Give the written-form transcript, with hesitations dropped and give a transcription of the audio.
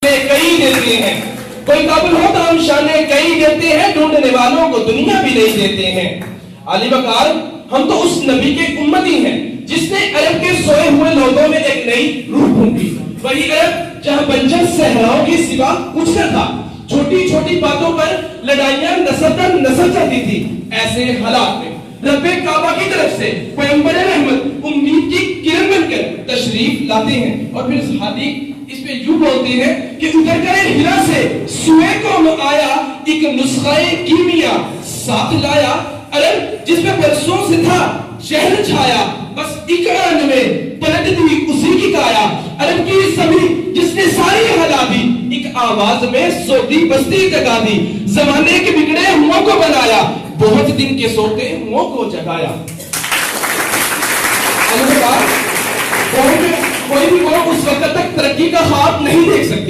کئی دیتے ہیں، کوئی قابل ہو تو ہم شانے کئی دیتے ہیں، ڈھونڈنے والوں کو دنیا بھی نہیں دیتے ہیں۔ علی وقار، ہم تو اس نبی کے امتی ہیں جس نے عرب کے سوئے ہوئے لوگوں میں ایک نئی روح پھونکی، وہی عرب جہاں بنجر صحراؤں کی سوا کچھ نہ تھا، چھوٹی چھوٹی باتوں پر لڑائیاں نسل در نسل چلتی تھی۔ ایسے حالات میں رب کعبہ کی طرف سے پیغمبر رحمت امید کی کرن بن کر تشریف لاتے ہیں، اور پھر صحابی اس پہ یوں بولتے ہیں کہ اتر کر ہرا سے سوئے کو آیا، ایک نسخہ کیمیا ساتھ لایا۔ عرب جس پہ برسوں سے تھا شہر چھایا، بس ایک آن میں پلٹ دی اسی کی کایا۔ عرب کی زمین جس نے ساری ہلا دی، ایک آواز میں سوتی بستی جگا دی۔ زمانے کے بگڑے ہوں کو بنایا، بہت دن کے سوتے ہوں کو جگایا۔ کوئی بھی قوم اس وقت تک ترقی کا خواب نہیں دیکھ سکتی۔